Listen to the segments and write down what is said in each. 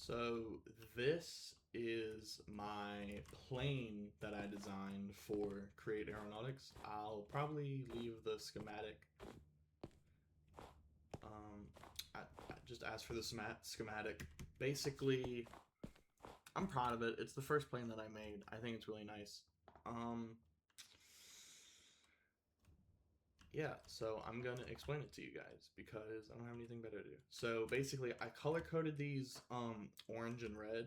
So this is my plane that I designed for Create Aeronautics. I'll probably leave the schematic. I just asked for the schematic. Basically, I'm proud of it. It's the first plane that I made. I think it's really nice. Um, yeah, so I'm gonna explain it to you guys because I don't have anything better to do. So basically, I color coded these orange and red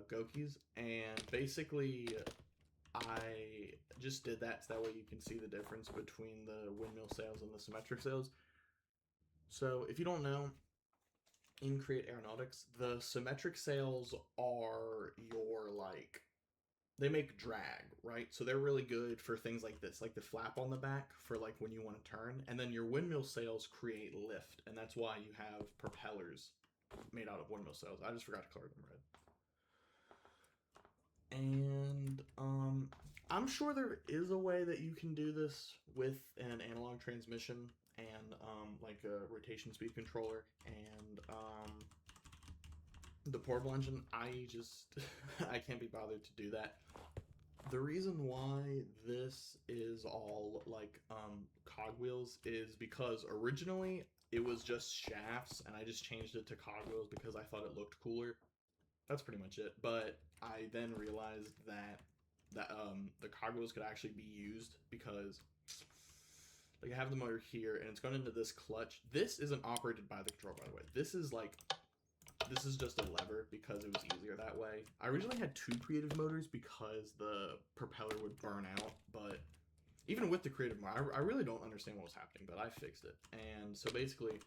gokies, and basically I just did that so that way you can see the difference between the windmill sails and the symmetric sails. So if you don't know, in Create Aeronautics, the symmetric sails are your they make drag, right? So they're really good for things like this, like the flap on the back for like when you want to turn. And then your windmill sails create lift, and that's why you have propellers made out of windmill sails. I just forgot to color them red. And I'm sure there is a way that you can do this with an analog transmission and like a rotation speed controller and the portable engine. I can't be bothered to do that. The reason why this is all like cogwheels is because originally it was just shafts and I just changed it to cogwheels because I thought it looked cooler. That's pretty much it. But I then realized that the cogwheels could actually be used because like I have the motor here and it's going into this clutch. This isn't operated by the control, by the way. This is just a lever because it was easier that way. I originally had two creative motors because the propeller would burn out, but even with the creative motor, I really don't understand what was happening, but I fixed it. And so basically,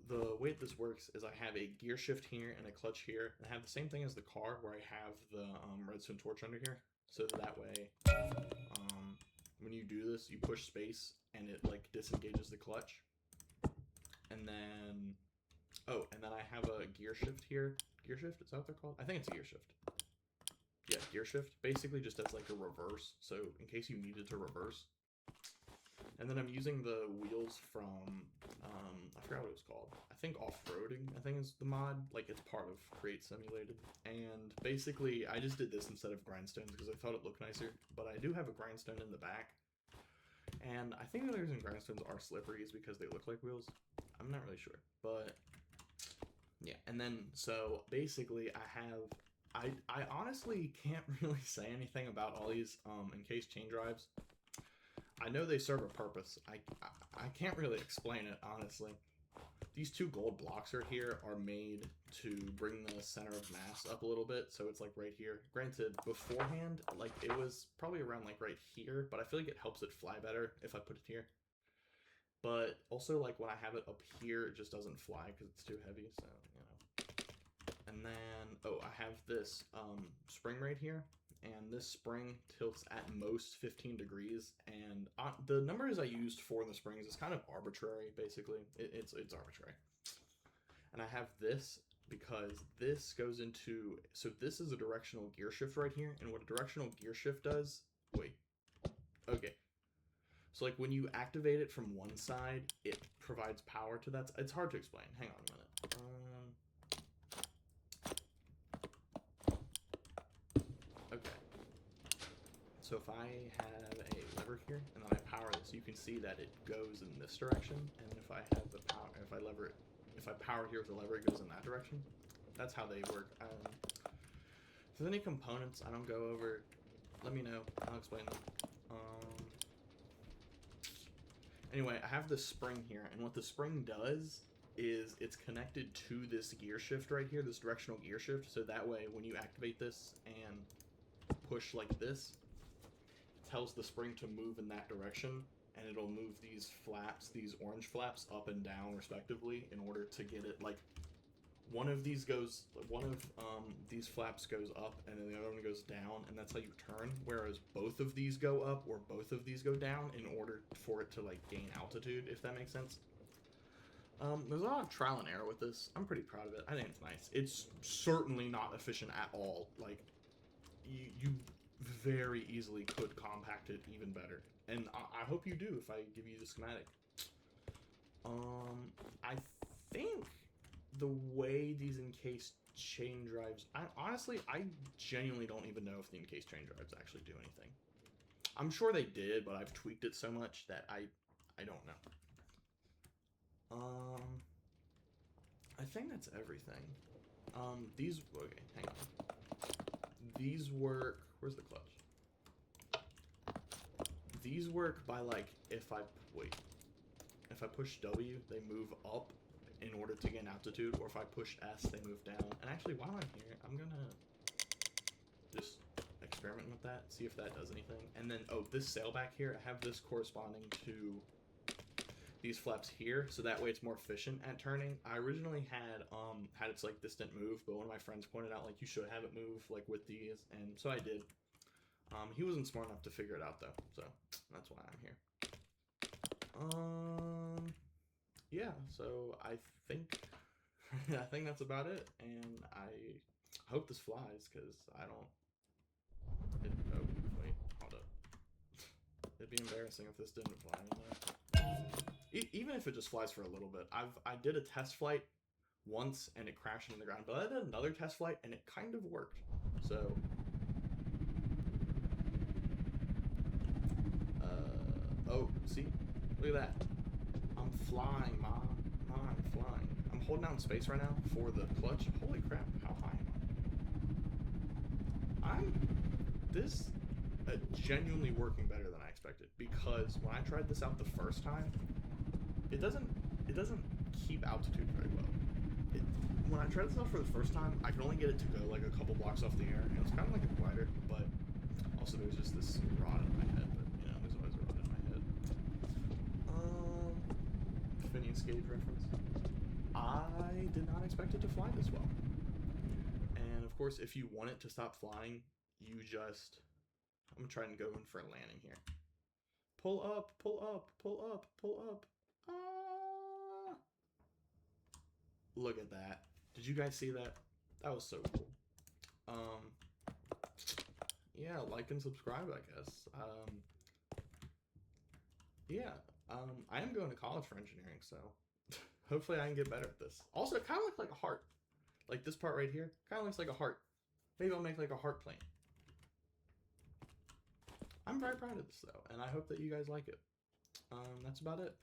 the way this works is I have a gear shift here and a clutch here, and I have the same thing as the car where I have the redstone torch under here. So that way, when you do this, you push space and it like disengages the clutch. And then and then I have a gear shift here. Gear shift? Is that what they're called? I think it's a gear shift. Yeah, gear shift. Basically just as like a reverse. So in case you needed to reverse. And then I'm using the wheels from, I forgot what it was called. I think off-roading, I think is the mod. Like it's part of Create Simulated. And basically I just did this instead of grindstones because I thought it looked nicer. But I do have a grindstone in the back. And I think the only reason grindstones are slippery is because they look like wheels. I'm not really sure. But yeah, and then so basically I honestly can't really say anything about all these encased chain drives. I know they serve a purpose. I can't really explain it honestly. These two gold blocks are here are made to bring the center of mass up a little bit, so it's like right here. Granted, beforehand, like it was probably around like right here, but I feel like it helps it fly better if I put it here. But also like when I have it up here, it just doesn't fly because it's too heavy, so you know. And then I have this spring right here, and this spring tilts at most 15 degrees, and the numbers I used for the springs is kind of arbitrary. Basically it's arbitrary. And I have this because this goes into, so this is a directional gear shift right here, and what a directional gear shift does, okay, so like when you activate it from one side, it provides power to that. It's hard to explain. Hang on a minute. Okay. So if I have a lever here and then I power this, you can see that it goes in this direction. And if I have the power, if I power here with the lever, it goes in that direction. That's how they work. If there's any components I don't go over, let me know. I'll explain them. Anyway, I have this spring here, and what the spring does is it's connected to this gear shift right here, this directional gear shift, so that way when you activate this and push like this, it tells the spring to move in that direction, and it'll move these flaps, these orange flaps, up and down respectively in order to get it, like, one of these flaps goes up and then the other one goes down, and that's how you turn, whereas both of these go up or both of these go down in order for it to like gain altitude, if that makes sense. There's a lot of trial and error with this. I'm pretty proud of it. I think it's nice. It's certainly not efficient at all. Like you very easily could compact it even better, and I hope you do if I give you the schematic. I think the way these encased chain drives, honestly, I genuinely don't even know if the encased chain drives actually do anything. I'm sure they did, but I've tweaked it so much that I don't know. I think that's everything. These, okay, hang on. These work, where's the clutch? These work by like, if I push W, they move up in order to gain altitude, or if I push S, they move down. And actually, while I'm here, I'm gonna just experiment with that, see if that does anything. And then, oh, this sailback here, I have this corresponding to these flaps here, so that way it's more efficient at turning. I originally had its like distant move, but one of my friends pointed out like you should have it move like with these, and so I did. He wasn't smart enough to figure it out though, so that's why I'm here. Yeah, so I think that's about it, and I hope this flies because I don't. Oh wait, hold up. It'd be embarrassing if this didn't fly. Even if it just flies for a little bit. I did a test flight once and it crashed into the ground, but I did another test flight and it kind of worked. So oh, see? Look at that. I'm flying, Mom. I'm flying. I'm holding down space right now for the clutch. Holy crap, how high am I? This genuinely working better than I expected, because when I tried this out the first time, it doesn't keep altitude very well. When I tried this out for the first time, I could only get it to go like a couple blocks off the air, and it was kind of like a glider, but also there was just this rod in my head, but you know, there's always a rod in my head. Phineas Gage reference. I did not expect it to fly this well. And of course, if you want it to stop flying, you just, I'm trying to go in for a landing here. Pull up, pull up, pull up, pull up. Look at that. Did you guys see that? That was so cool. Yeah, like and subscribe, I guess. Yeah, I am going to college for engineering, so hopefully I can get better at this. Also, it kind of looks like a heart. Like this part right here, kind of looks like a heart. Maybe I'll make like a heart plane. I'm very proud of this though, and I hope that you guys like it. That's about it.